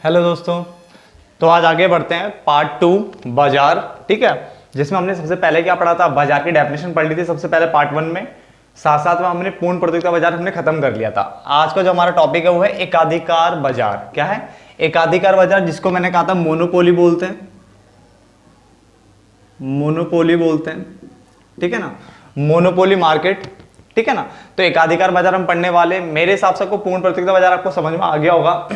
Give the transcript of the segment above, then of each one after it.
Hello दोस्तों, तो आज आगे बढ़ते हैं पार्ट 2 बाजार। ठीक है, जिसमें हमने सबसे पहले क्या पढ़ा था, बाजार की डेफिनेशन पढ़ ली थी सबसे पहले पार्ट 1 में। साथ साथ में हमने पूर्ण प्रतियोगिता बाजार हमने खत्म कर लिया था। आज का जो हमारा टॉपिक है वो है एकाधिकार बाजार। क्या है एकाधिकार बाजार, जिसको मैंने कहा था मोनोपोली बोलते हैं, मोनोपोली बोलते हैं। ठीक है ना, मोनोपोली मार्केट। ठीक है ना, तो एकाधिकार बाजार हम पढ़ने वाले। मेरे हिसाब से आपको पूर्ण प्रतियोगिता बाजार आपको समझ में आ गया होगा।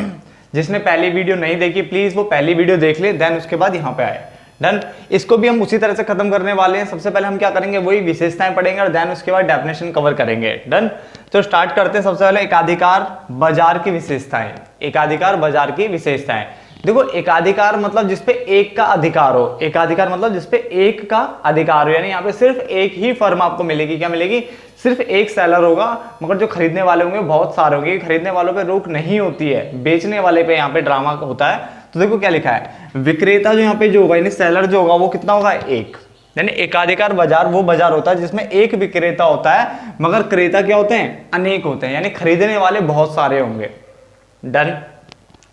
जिसने पहली वीडियो नहीं देखी प्लीज वो पहली वीडियो देख ले, देन उसके बाद यहाँ पे आए। डन। इसको भी हम उसी तरह से खत्म करने वाले हैं। सबसे पहले हम क्या करेंगे, वही विशेषताएं पढ़ेंगे और देन उसके बाद डेफिनेशन कवर करेंगे। डन। तो स्टार्ट करते हैं सबसे पहले एकाधिकार बाजार की विशेषताएं। एकाधिकार बाजार की विशेषताएं देखो, एकाधिकार मतलब जिसपे एक का अधिकार हो। एकाधिकार मतलब जिसपे एक का अधिकार हो, यानी यहाँ पे सिर्फ एक ही फर्म आपको मिलेगी। क्या मिलेगी? सिर्फ एक सेलर होगा, मगर जो खरीदने वाले होंगे बहुत सारे होंगे। खरीदने वालों पे रोक नहीं होती है, बेचने वाले पे यहाँ पे ड्रामा होता है। तो देखो क्या लिखा है, विक्रेता जो यहाँ पे जो होगा यानी सेलर जो होगा वो कितना होगा? एक। यानी एकाधिकार बाजार वो बाजार होता है जिसमें एक विक्रेता होता है, मगर क्रेता क्या होते हैं? अनेक होते हैं, यानी खरीदने वाले बहुत सारे होंगे। डन।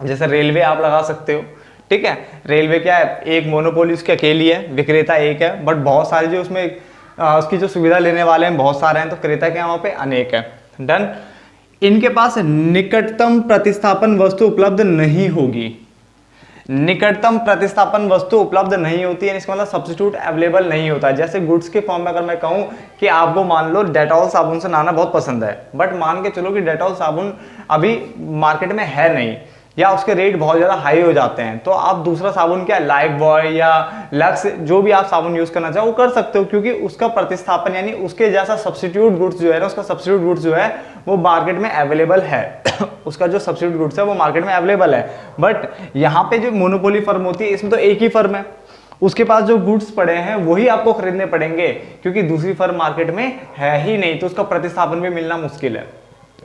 जैसे रेलवे आप लगा सकते हो। ठीक है, रेलवे क्या है? एक मोनोपोली उसकी अकेली है, विक्रेता एक है, बट बहुत सारे जो उसमें उसकी जो सुविधा लेने वाले हैं बहुत सारे हैं, तो क्रेता क्या वहां पे? अनेक है। डन। इनके पास निकटतम प्रतिस्थापन वस्तु उपलब्ध नहीं होगी। निकटतम प्रतिस्थापन वस्तु उपलब्ध नहीं होती है, इसका मतलब सब्स्टिट्यूट अवेलेबल नहीं होता है। जैसे गुड्स के फॉर्म में अगर मैं कहूं कि आपको मान लो डेटॉल साबुन से नहाना बहुत पसंद है, बट मान के चलो कि डेटॉल साबुन अभी मार्केट में है नहीं, या उसके रेट बहुत ज़्यादा हाई हो जाते हैं, तो आप दूसरा साबुन क्या लाइफ बॉय या लक्स जो भी आप साबुन यूज करना चाहो वो कर सकते हो, क्योंकि उसका प्रतिस्थापन यानी उसके जैसा सब्स्टिट्यूट गुड्स जो है ना, उसका सब्स्टिट्यूट गुड्स जो है वो मार्केट में अवेलेबल है। उसका जो सब्स्टिट्यूट गुड्स है वो मार्केट में अवेलेबल है। बट यहाँ पे जो मोनोपोली फर्म होती है इसमें तो एक ही फर्म है, उसके पास जो गुड्स पड़े हैं वही आपको खरीदने पड़ेंगे, क्योंकि दूसरी फर्म मार्केट में है ही नहीं, तो उसका प्रतिस्थापन भी मिलना मुश्किल है।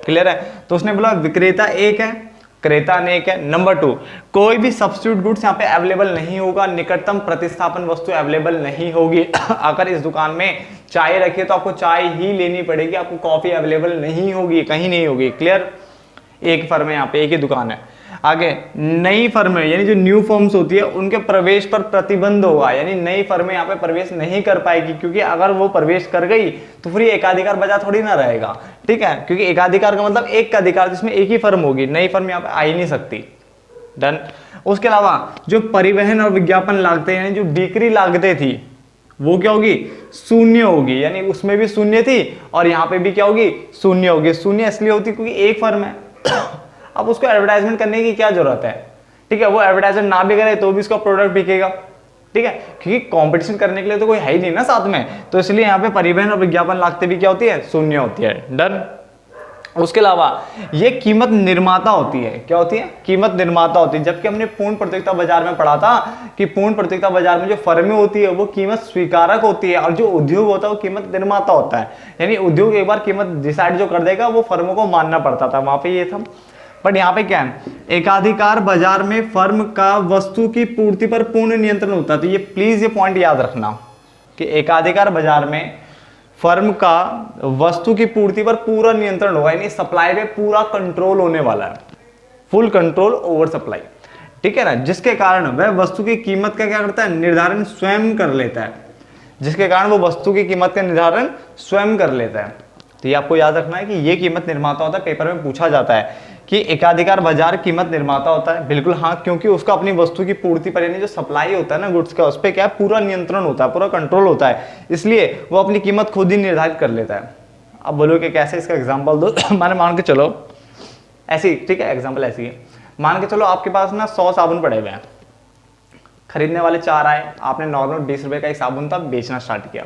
क्लियर है? तो उसने बोला विक्रेता एक है, क्रेता अनेक है। नंबर 2, कोई भी सब्स्टिट्यूट गुड्स यहाँ पे अवेलेबल नहीं होगा, निकटतम प्रतिस्थापन वस्तु अवेलेबल नहीं होगी। अगर इस दुकान में चाय रखी है तो आपको चाय ही लेनी पड़ेगी, आपको कॉफी अवेलेबल नहीं होगी, कहीं नहीं होगी। क्लियर? एक फर्म है यहाँ पे, एक ही दुकान है। आगे नई फर्में यानी जो न्यू फर्म्स होती है उनके प्रवेश पर प्रतिबंध होगा, यानी नई फर्में यहाँ पे प्रवेश नहीं कर पाएगी, क्योंकि अगर वो प्रवेश कर गई तो फिर ये एकाधिकार बाजार थोड़ी ना रहेगा। ठीक है, क्योंकि एकाधिकार का मतलब एक का अधिकार जिसमें एक ही फर्म होगी, नई फर्म यहाँ पे आ ही नहीं सकती। डन। उसके अलावा जो परिवहन और विज्ञापन लागतें यानी जो बिक्री लागतें थी वो क्या होगी? शून्य होगी, यानी उसमें भी शून्य थी और यहाँ पे भी क्या होगी? शून्य होगी। शून्य इसलिए होती क्योंकि एक फर्म है। अब उसको एडवर्टाइजमेंट करने की क्या जरूरत है? ठीक है, वो एडवर्टाइजमेंट ना भी करे तो भी उसका प्रोडक्ट बिकेगा। ठीक है, क्योंकि कंपटीशन करने के लिए तो कोई है ही नहीं ना साथ में, तो इसलिए यहाँ पे परिवहन और विज्ञापन लागतें भी क्या होती है? शून्य होती है। डन। उसके अलावा ये कीमत निर्माता होती है। क्या होती है? कीमत निर्माता होती है। जबकि हमने पूर्ण प्रतियोगिता बाजार में पढ़ा था कि पूर्ण प्रतियोगिता बाजार में जो फर्में होती है वो कीमत स्वीकारक होती है, और जो उद्योग होता है वो कीमत निर्माता होता है। यानी उद्योग एक बार कीमत डिसाइड जो कर देगा वो फर्मों को मानना पड़ता था, वहां पे ये था। बट यहाँ पे क्या है, एकाधिकार बाजार में फर्म का वस्तु की पूर्ति पर पूर्ण नियंत्रण होता है। तो ये प्लीज ये पॉइंट याद रखना कि एकाधिकार बाजार में फर्म का वस्तु की पूर्ति पर पूरा नियंत्रण होगा, यानी सप्लाई पे पूरा कंट्रोल होने वाला है, फुल कंट्रोल ओवर सप्लाई। ठीक है ना, जिसके कारण वह वस्तु की कीमत का क्या करता है? निर्धारण स्वयं कर लेता है। जिसके कारण वो वस्तु की कीमत का निर्धारण स्वयं कर लेता है। तो ये आपको याद रखना है कि ये कीमत निर्माता होता है। पेपर में पूछा जाता है कि एकाधिकार बाजार कीमत निर्माता होता है। बिल्कुल हाँ, क्योंकि उसका अपनी वस्तु की पूर्ति पर यानी जो सप्लाई होता है ना गुड्स का, उस पर क्या है? पूरा नियंत्रण होता है, पूरा कंट्रोल होता है, इसलिए वो अपनी कीमत खुद ही निर्धारित कर लेता है। अब बोलो कि कैसे, इसका एग्जाम्पल दो। मैंने मान के चलो ऐसी, ठीक है, एग्जाम्पल ऐसी है, मान के चलो आपके पास ना 100 साबुन पड़े हुए हैं, खरीदने वाले 4 आए, आपने नॉर्मल 20 रुपए का एक साबुन था बेचना स्टार्ट किया।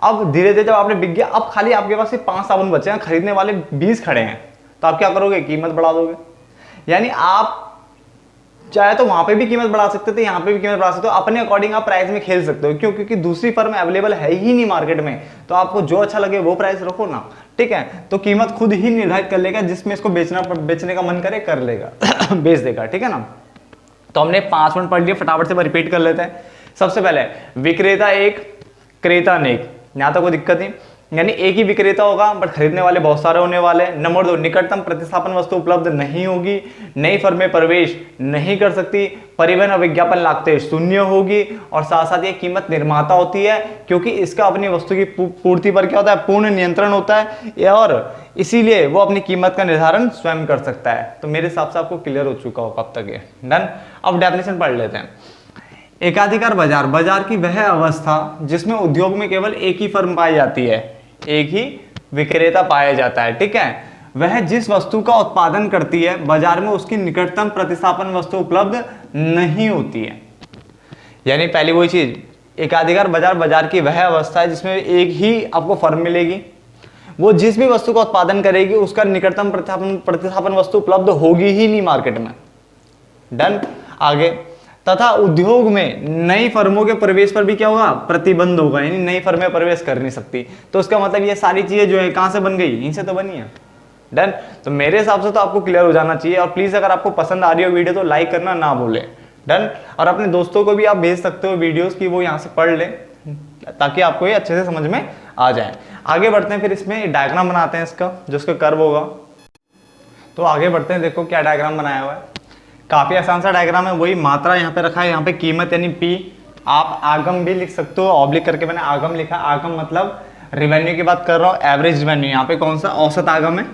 अब धीरे धीरे जब आपने बिक गया, अब खाली आपके पास सिर्फ 5 साबुन बचे हैं, खरीदने वाले 20 खड़े हैं, तो आप क्या करोगे? कीमत बढ़ा दोगे। यानी आप चाहे तो वहां पे भी कीमत बढ़ा सकते थे, यहाँ पे भी कीमत बढ़ा सकते हो, अपने अकॉर्डिंग आप प्राइस में खेल सकते हो। क्यों? क्योंकि दूसरी फर्म अवेलेबल है ही नहीं मार्केट में, तो आपको जो अच्छा लगे वो प्राइस रखो ना। ठीक है, तो कीमत खुद ही निर्धारित कर लेगा, जिसमें इसको बेचने का मन करे कर लेगा, बेच देगा। ठीक है ना, तो हमने 5 मिनट पढ़ लिया, फटाफट से रिपीट कर लेते हैं। सबसे पहले विक्रेता एक, क्रेता अनेक, यहां तक कोई दिक्कत नहीं। यानी एक ही विक्रेता होगा बट खरीदने वाले बहुत सारे होने वाले हैं। नंबर 2, निकटतम प्रतिस्थापन वस्तु उपलब्ध नहीं होगी, नई फर्में प्रवेश नहीं कर सकती, परिवहन और विज्ञापन लागतें शून्य होगी, और साथ साथ ये कीमत निर्माता होती है क्योंकि इसका अपनी वस्तु की पूर्ति पर क्या होता है, पूर्ण नियंत्रण होता है, और इसीलिए वो अपनी कीमत का निर्धारण स्वयं कर सकता है। तो मेरे हिसाब से आपको क्लियर हो चुका होगा अब तक ये। डन। अब डेफिनेशन पढ़ लेते हैं। एकाधिकार बाजार, बाजार की वह अवस्था जिसमें उद्योग में केवल एक ही फर्म पाई जाती है, एक ही विक्रेता पाया जाता है, ठीक है। वह जिस वस्तु का उत्पादन करती है बाजार में उसकी निकटतम प्रतिस्थापन वस्तु उपलब्ध नहीं होती है। यानी पहली वही चीज, एकाधिकार बाजार, बाजार की वह अवस्था है जिसमें एक ही आपको फर्म मिलेगी, वो जिस भी वस्तु का उत्पादन करेगी उसका निकटतम प्रतिस्थापन वस्तु उपलब्ध होगी ही नहीं मार्केट में। डन। आगे, तथा उद्योग में नई फर्मों के प्रवेश पर भी क्या होगा, प्रतिबंध होगा, यानी नई फर्में प्रवेश कर नहीं सकती। तो उसका मतलब ये सारी चीजें जो है कहां से बन गई, इनसे तो बनी है। डन। तो मेरे हिसाब से तो आपको क्लियर हो जाना चाहिए, और प्लीज अगर आपको पसंद आ रही हो वीडियो तो लाइक करना ना भूलें। डन। और अपने दोस्तों को भी आप भेज सकते हो वीडियोस की, वो यहाँ से पढ़ लें ताकि आपको ये अच्छे से समझ में आ जाए। आगे बढ़ते हैं, फिर इसमें डायग्राम बनाते हैं इसका, जो इसका कर्व होगा। तो आगे बढ़ते हैं, देखो क्या डायग्राम बनाया हुआ है, काफी आसान सा डायग्राम है। वही मात्रा यहाँ पे रखा है, यहाँ पे कीमत यानी पी, आप आगम भी लिख सकते हो, ऑब्लिक करके मैंने आगम लिखा। आगम मतलब रिवेन्यू की बात कर रहा हूँ, एवरेज रिवेन्यू, यहाँ पे कौन सा औसत आगम है,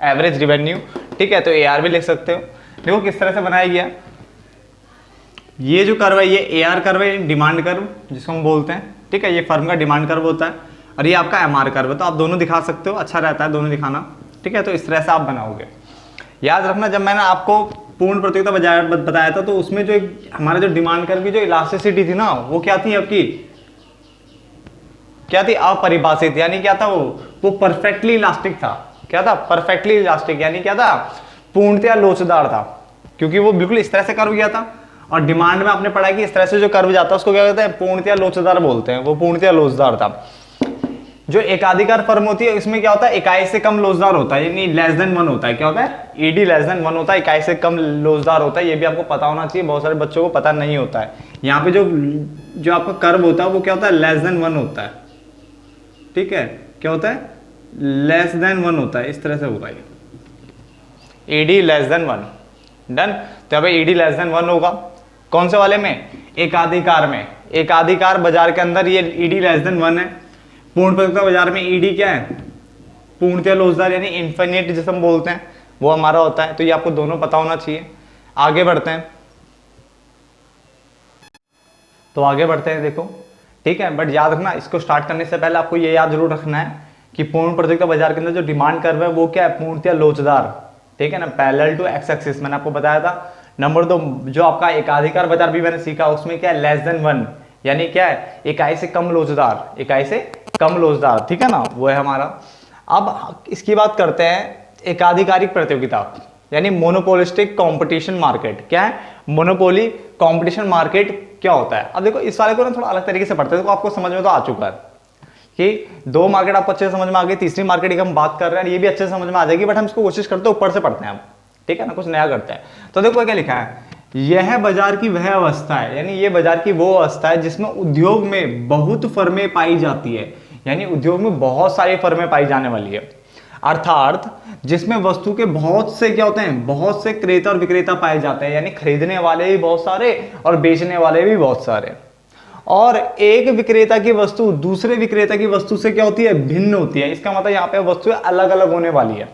एवरेज रिवेन्यू, ठीक है। तो AR भी लिख सकते हो। देखो किस तरह से बनाया गया, ये जो कर्व है ये AR कर्व है, डिमांड कर्व जिसको हम बोलते हैं, ठीक है। ये फर्म का डिमांड कर्व होता है, और ये आपका MR कर्व है। तो आप दोनों दिखा सकते हो, अच्छा रहता है दोनों दिखाना, ठीक है। तो इस तरह से आप बनाओगे। याद रखना, जब मैंने आपको पूर्ण प्रतियोगिता बाजार बताया था तो उसमें जो हमारे जो डिमांड कर्व की जो इलास्टिसिटी थी ना, वो क्या थी आपकी, क्या थी, अपरिभाषित, यानी क्या था वो परफेक्टली इलास्टिक था। क्या था, परफेक्टली इलास्टिक, यानी क्या था, पूर्णतया लोचदार था, क्योंकि वो बिल्कुल इस तरह से कर्व गया था। और डिमांड में आपने पढ़ा कि इस तरह से जो कर्व जाता है उसको क्या कहते हैं, पूर्णतया लोचदार बोलते हैं, वो पूर्णतया लोचदार था। जो एकाधिकार फर्म होती है इसमें क्या होता है, इकाई से कम लोचदार होता है, यानी लेस देन 1 होता है। क्या होता है, ED लेस देन 1 होता है, इकाई से कम लोचदार होता है। ये भी आपको पता होना चाहिए, बहुत सारे बच्चों को पता नहीं होता है। यहाँ पे जो आपका कर्व होता है वो क्या होता है, लेस देन 1 होता है, ठीक है। क्या होता है, लेस देन 1 होता है, इस तरह से होगा ये, ED लेस देन 1। डन। तो अब ED लेस देन 1 होगा, कौन से वाले में, एकाधिकार में। एकाधिकार बाजार के अंदर ये ED लेस देन 1 है। पूर्ण प्रतियोगिता बाजार में ED क्या है, पूर्णतया लोचदार, यानी इन्फिनिट जिसे हम बोलते हैं, वो हमारा होता है। तो ये आपको दोनों पता होना चाहिए। आगे बढ़ते हैं, तो आगे बढ़ते हैं, देखो ठीक है। बट याद रखना, इसको स्टार्ट करने से पहले आपको ये याद जरूर रखना है कि पूर्ण प्रतियोगिता बाजार के अंदर जो डिमांड कर्व है वो क्या है, पूर्णतया लोचदार, ठीक है ना, पैरेलल टू एक्स एक्सिस, मैंने आपको बताया था। नंबर 2, जो आपका एकाधिकार बाजार भी मैंने सीखा, उसमें क्या है, लेस देन 1, यानी क्या है, इकाई से कम लोचदार, इकाई से कम लोचदार, ठीक है ना, वो है हमारा। अब इसकी बात करते हैं एकाधिकारिक प्रतियोगिता, यानी मोनोपोलिस्टिक कंपटीशन मार्केट। क्या है, मोनोपोली कंपटीशन मार्केट क्या होता है। अब देखो इस वाले को ना थोड़ा अलग तरीके से पढ़ते हैं, तो आपको समझ में तो आ चुका है कि 2 मार्केट आपको अच्छे से समझ में आ गई, तीसरी मार्केट की हम बात कर रहे हैं, ये भी अच्छे से समझ में आ जाएगी। बट हम इसको कोशिश करते हैं ऊपर से पढ़ते हैं हम, ठीक है ना, कुछ नया करते हैं। तो देखो क्या लिखा है, यह बाजार की वह अवस्था है, यानी ये बाजार की वो अवस्था है जिसमें उद्योग में बहुत फर्में पाई जाती है, यानी उद्योग में बहुत सारी फर्में पाई जाने वाली है। अर्थात जिसमें वस्तु के बहुत से क्या होते हैं, बहुत से क्रेता और विक्रेता पाए जाते हैं, यानी खरीदने वाले भी बहुत सारे और बेचने वाले भी बहुत सारे। और एक विक्रेता की वस्तु दूसरे विक्रेता की वस्तु से क्या होती है, भिन्न होती है। इसका मतलब यहाँ पे वस्तुएं अलग अलग होने वाली है।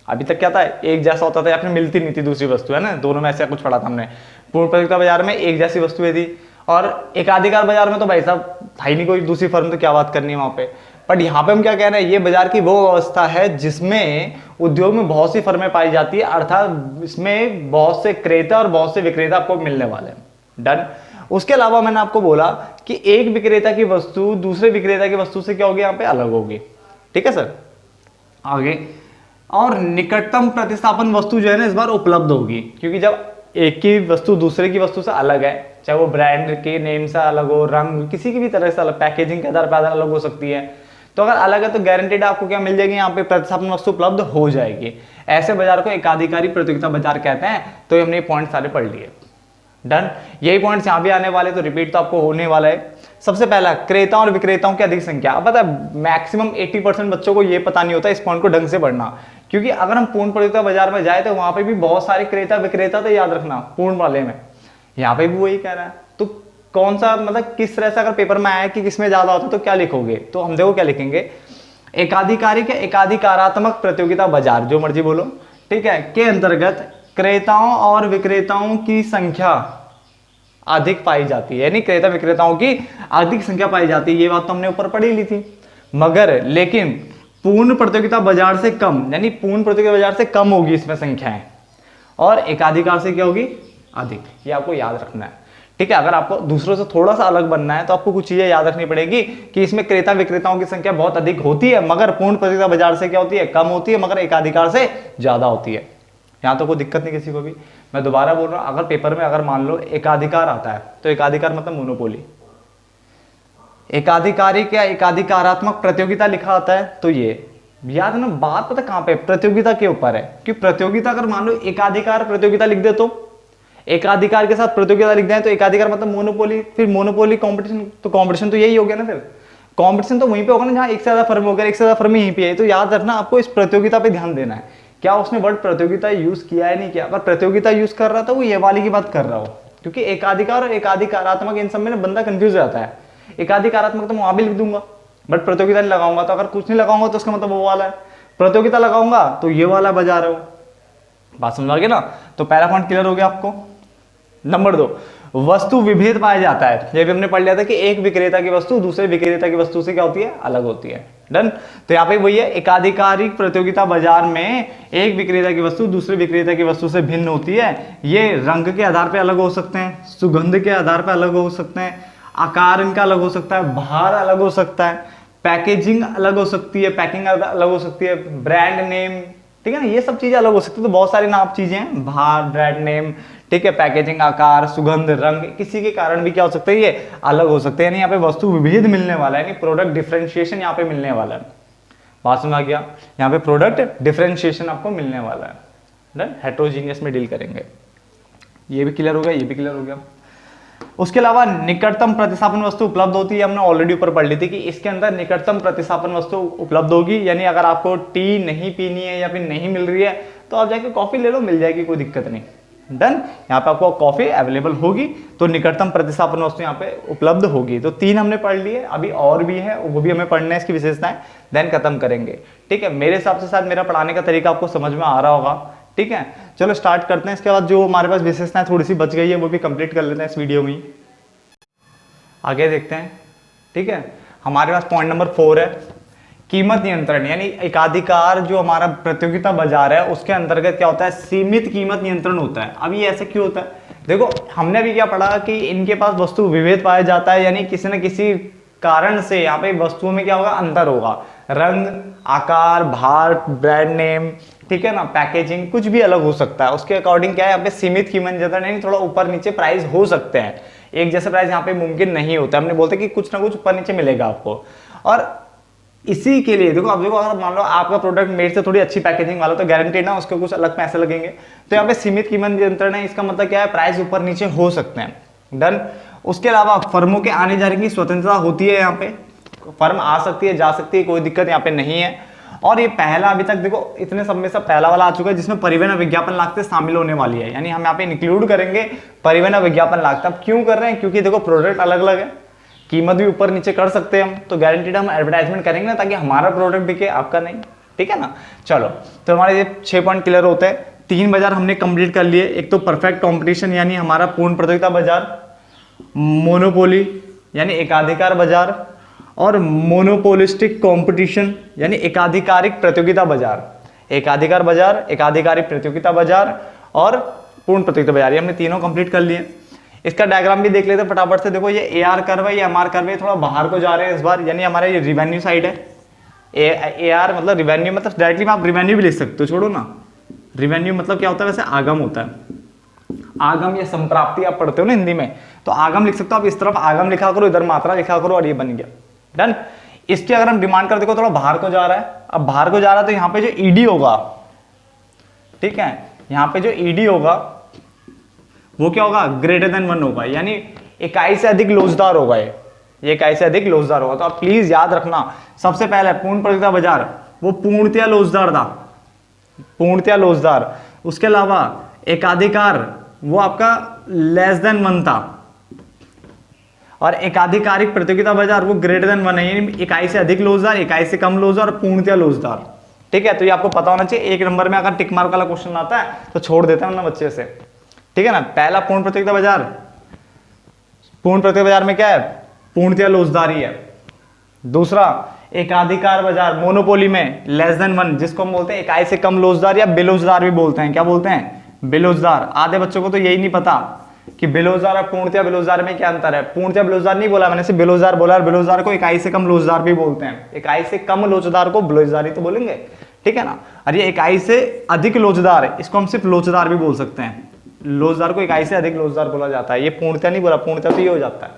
अभी तक क्या था, एक जैसा होता था या फिर मिलती नहीं थी दूसरी वस्तु, है ना, दोनों में ऐसा कुछ पढ़ा था हमने। पूर्ण प्रतियोगिता बाजार में एक जैसी वस्तुएं थी, और एकाधिकार बाजार में तो भाई साहब था ही नहीं कोई दूसरी फर्म, तो क्या बात करनी है वहां पे। बट यहाँ पे हम क्या कह रहे हैं, ये बाजार की वो अवस्था है जिसमें उद्योग में बहुत सी फर्में पाई जाती है, अर्थात इसमें बहुत से क्रेता और बहुत से विक्रेता आपको मिलने वाले हैं। डन। उसके अलावा मैंने आपको बोला कि एक विक्रेता की वस्तु दूसरे विक्रेता की वस्तु से क्या होगी, यहाँ पे अलग होगी, ठीक है सर। आगे, और निकटतम प्रतिस्थापन वस्तु जो है ना इस बार उपलब्ध होगी, क्योंकि जब एक की वस्तु दूसरे की वस्तु से अलग है, चाहे वो ब्रांड के नेम से अलग हो, रंग किसी की भी तरह से अलग, पैकेजिंग के आधार पर अलग हो सकती है, तो अगर अलग है तो गारंटेड आपको क्या मिल जाएगी, यहाँ पे प्रतिस्थापन वस्तु उपलब्ध हो जाएगी। ऐसे बाजार को एकाधिकारी प्रतियोगिता बाजार कहते हैं। तो हमने ये पॉइंट सारे पढ़ लिए। डन। यही पॉइंट्स यहाँ भी आने वाले, तो रिपीट तो आपको होने वाला है। सबसे पहला, क्रेताओं और विक्रेताओं की अधिक संख्या। अब पता है मैक्सिमम 80% बच्चों को ये पता नहीं होता इस पॉइंट को ढंग से पढ़ना, क्योंकि अगर हम पूर्ण प्रतियोगिता बाजार में जाए तो वहां पे भी बहुत सारे क्रेता विक्रेता, तो याद रखना पूर्ण वाले में, यहाँ पे भी वही कह रहा है। तो कौन सा मतलब किस तरह से अगर पेपर में आया कि किसमें ज्यादा होता है तो क्या लिखोगे, तो हम देखो क्या लिखेंगे, एकाधिकारिक या एकाधिकारात्मक प्रतियोगिता बाजार, जो मर्जी बोलो, ठीक है, के अंतर्गत क्रेताओं और विक्रेताओं की संख्या अधिक पाई जाती है, यानी क्रेता विक्रेताओं की अधिक संख्या पाई जाती है। ये बात तो हमने ऊपर पढ़ी ली थी। मगर लेकिन पूर्ण प्रतियोगिता बाजार से कम, यानी पूर्ण प्रतियोगिता बाजार से कम होगी इसमें संख्याएं, और एकाधिकार से क्या होगी, अधिक। ये आपको याद रखना है, ठीक है। अगर आपको दूसरों से थोड़ा सा अलग बनना है तो आपको कुछ चीजें याद रखनी पड़ेगी कि इसमें क्रेता विक्रेताओं की संख्या बहुत अधिक होती है, मगर पूर्ण प्रतियोगिता बाजार से क्या होती है, कम होती है, मगर एकाधिकार से ज्यादा होती है। यहाँ तो कोई दिक्कत नहीं किसी को भी। मैं दोबारा बोल रहा हूँ, अगर पेपर में अगर मान लो एकाधिकार आता है तो एकाधिकार मतलब मोनोपोली, एकाधिकारिक या एकाधिकारात्मक प्रतियोगिता लिखा आता है तो ये याद है ना। बात पता कहां पे, प्रतियोगिता के ऊपर है, कि प्रतियोगिता अगर मान लो एकाधिकार प्रतियोगिता लिख दे तो एकाधिकार के साथ प्रतियोगिता लिख दें तो एकाधिकार मतलब मोनोपोली, फिर मोनोपोली कॉम्पिटिशन, तो कॉम्पिटिशन तो यही हो गया ना। फिर कॉम्पिटिशन तो वहीं पे होगा ना जहां एक से ज्यादा फर्म होगा, एक से ज्यादा फर्म यहीं पे है। तो याद रखना आपको इस प्रतियोगिता पे ध्यान देना है, क्या उसने वर्ड प्रतियोगिता यूज किया है नहीं किया। अगर प्रतियोगिता यूज कर रहा था वो ये वाली की बात कर रहा हो, क्योंकि एकाधिकार और एकाधिकारात्मक इन सब में बंदा कंफ्यूज रहता है। एकाधिकारात्मक तो मैं वहां भी लिख दूंगा, बट प्रतियोगिता नहीं लगाऊंगा, तो अगर कुछ नहीं लगाऊंगा तो उसका मतलब वो वाला है। प्रतियोगिता लगाऊंगा तो ये वाला बाजार है। बात समझ आ गई ना। तो पहला पॉइंट क्लियर हो गया आपको। नंबर 2, वस्तु विभेद पाया जाता है। ये भी हमने पढ़ लिया था कि एक विक्रेता की वस्तु दूसरे विक्रेता की वस्तु से क्या होती है, अलग होती है। डन। तो यहाँ पे वही है, एकाधिकारिक प्रतियोगिता बाजार में एक विक्रेता की वस्तु दूसरे विक्रेता की वस्तु से भिन्न होती है। ये रंग के आधार पर अलग हो सकते हैं, सुगंध के आधार पर अलग हो सकते हैं, आकार इनका अलग हो सकता है, भार अलग हो सकता है, पैकेजिंग अलग हो सकती है, पैकिंग अलग हो सकती है, ब्रांड नेम, ठीक है ना, ये सब चीजें अलग हो सकती है। तो बहुत सारी नाम चीजें हैं, भार, ब्रांड नेम, ठीक है, पैकेजिंग, आकार, सुगंध, रंग, किसी के कारण भी क्या हो सकता है, ये अलग हो सकते हैं। यानी यहाँ पे वस्तु विभेद मिलने वाला है, यानी प्रोडक्ट डिफरेंशिएशन यहाँ पे मिलने वाला है। बात समझ आ गया। यहाँ पे प्रोडक्ट डिफरेंशिएशन आपको मिलने वाला है। डन। हेट्रोजीनियस में डील करेंगे। ये भी क्लियर हो गया, ये भी क्लियर हो गया। उसके अलावा निकटतम प्रतिस्थापन वस्तु उपलब्ध होती है, हमने ऑलरेडी ऊपर पढ़ ली थी कि इसके अंदर निकटतम प्रतिस्थापन वस्तु उपलब्ध होगी। यानी अगर आपको टी नहीं पीनी है या फिर नहीं मिल रही है तो आप जाके कॉफी ले लो, मिल जाएगी, कोई दिक्कत नहीं। डन। यहाँ पे आपको कॉफी अवेलेबल होगी, तो निकटतम प्रतिस्थापन वस्तु यहाँ पे उपलब्ध होगी। तो 3 हमने पढ़ लिए, अभी और भी है, वो भी हमें पढ़ना है, इसकी विशेषताएं देन खत्म करेंगे। ठीक है, मेरे हिसाब से शायद मेरा पढ़ाने का तरीका आपको समझ में आ रहा होगा। ठीक है, चलो स्टार्ट करते हैं। इसके बाद जो हमारे पास विशेषताएं थोड़ी सी बच गई है वो भी कंप्लीट कर लेते हैं इस वीडियो में। आगे देखते हैं। ठीक है, हमारे पास पॉइंट नंबर 4 है, कीमत नियंत्रण। यानी एकाधिकार जो हमारा प्रतियोगिता बाजार है उसके अंतर्गत क्या होता है, सीमित कीमत नियंत्रण होता है। अब ये ऐसे क्यों होता है, देखो हमने अभी क्या पढ़ा कि इनके पास वस्तु विभेद पाया जाता है, यानी किसी न किसी कारण से यहाँ पे वस्तुओं में क्या होगा, अंतर होगा, रंग, आकार, भार, ब्रांड नेम, ठीक है ना, पैकेजिंग, कुछ भी अलग हो सकता है। उसके अकॉर्डिंग क्या है, यहाँ पे सीमित कीमत नियंत्रण, यानी थोड़ा ऊपर नीचे प्राइस हो सकते हैं, एक जैसे प्राइस यहाँ पे मुमकिन नहीं होता। हमने बोलते कि कुछ ना कुछ ऊपर नीचे मिलेगा आपको। और इसी के लिए देखो, अब देखो अगर मान लो आपका प्रोडक्ट मेरे से थोड़ी अच्छी पैकेजिंग वाला तो गारंटेड ना उसके कुछ अलग पैसे लगेंगे। तो यहाँ पे सीमित कीमत नियंत्रण है, इसका मतलब क्या है, प्राइस ऊपर नीचे हो सकते हैं। डन। उसके अलावा फर्मों के आने जाने की स्वतंत्रता होती है, यहाँ पे फर्म आ सकती है, जा सकती है, कोई दिक्कत यहाँ पे नहीं है। और ये पहला, अभी तक देखो इतने सब में सब पहला वाला आ चुका है जिसमें परिवहन और विज्ञापन लागतें शामिल होने वाली है, यानी हम यहाँ पे इंक्लूड करेंगे परिवहन और विज्ञापन लागत। अब क्यों कर रहे हैं, क्योंकि देखो प्रोडक्ट अलग अलग है, कीमत भी ऊपर नीचे कर सकते हैं हम, तो गारंटीड हम एडवर्टाइजमेंट करेंगे ना, ताकि हमारा प्रोडक्ट बिके, आपका नहीं। ठीक है ना। चलो, तो हमारे ये 6 पॉइंट क्लियर होते हैं। 3 बाजार हमने कंप्लीट कर लिए। एक तो परफेक्ट कॉम्पिटिशन यानी हमारा पूर्ण प्रतियोगिता बाजार, मोनोपोली यानी एकाधिकार बाजार, और मोनोपोलिस्टिक कंपटीशन यानी एकाधिकारिक प्रतियोगिता बाजार। एकाधिकार बाजार, एकाधिकारिक प्रतियोगिता बाजार और पूर्ण प्रतियोगिता बाजार, ये हमने तीनों कंप्लीट कर लिए। इसका डायग्राम भी देख लेते हैं फटाफट से। देखो ये AR कर्व है, ये MR कर्व है, थोड़ा बाहर को जा रहे हैं इस बार, यानी हमारा ये रिवेन्यू साइड है। AR मतलब रिवेन्यू, मतलब डायरेक्टली आप रिवेन्यू भी लिख सकते हो, छोड़ो ना। रिवेन्यू मतलब क्या होता है, वैसे आगम होता है। आगम या संप्राप्ति आप पढ़ते हो ना हिंदी में, तो आगम लिख सकते हो आप, इस तरफ आगम लिखा करो, इधर मात्रा लिखा करो, और ये बन गया। डन। इसकी अगर हम डिमांड कर, देखो थोड़ा बाहर को जा रहा है। अब बाहर को जा रहा है तो यहाँ पे जो ED होगा, ठीक है, यहाँ पे जो ED होगा वो क्या होगा, ग्रेटर देन 1 होगा, यानी इकाई से अधिक लोचदार होगा ये। ये इकाई से अधिक लोचदार होगा। तो आप प्लीज याद रखना, सबसे पहले पूर्ण प्रतियोगिता बाजार वो पूर्णतया लोचदार था, पूर्णतया लोचदार। उसके अलावा एकाधिकार वो आपका लेस देन 1 था, और एकाधिकारिक प्रतियोगिता बाजार वो ग्रेटर देन 1 है, यानी इकाई से अधिक लोचदार, इकाई से कम लोचदार और पूर्णतया लोचदार। ठीक है, तो ये आपको पता होना चाहिए। एक नंबर में अगर टिक मार्क वाला क्वेश्चन आता है तो छोड़ देते हैं ना बच्चे से। ठीक है ना, पहला पूर्ण प्रतियोगिता बाजार, पूर्ण प्रतियोगिता बाजार में क्या है, पूर्णतया लोचदारी है। दूसरा एकाधिकार बाजार, मोनोपोली में लेस देन 1, जिसको हम बोलते हैं इकाई से कम लोचदार या बेलोचदार भी बोलते हैं। क्या बोलते हैं, बेलोचदार। आधे बच्चों को तो यही नहीं पता कि बेलोचदार और पूर्णतया बेलोचदार में क्या अंतर है। पूर्णतया बेलोचदार नहीं बोला मैंने, सिर्फ बेलोचदार बोला, और बेलोचदार को इकाई से कम लोचदार भी बोलते हैं। इकाई से कम लोचदार को बेलोचदार ही तो बोलेंगे, ठीक है ना। और ये इकाई से अधिक लोचदार, इसको हम सिर्फ लोचदार भी बोल सकते हैं। लोचदार को इकाई से अधिक लोचदार बोला जाता है। ये पूर्णतया नहीं बोला, पूर्णतया तो ये हो जाता है,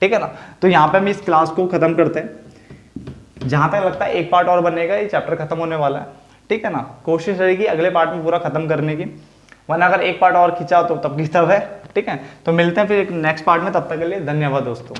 ठीक है ना। तो यहाँ पे हम इस क्लास को खत्म करते हैं। जहां तक लगता है एक पार्ट और बनेगा, ये चैप्टर खत्म होने वाला है, ठीक है ना। कोशिश रहेगी अगले पार्ट में पूरा खत्म करने की, वरना अगर एक पार्ट और खींचा तो तब की तब है, ठीक है। तो मिलते हैं फिर एक नेक्स्ट पार्ट में, तब तक के लिए धन्यवाद दोस्तों।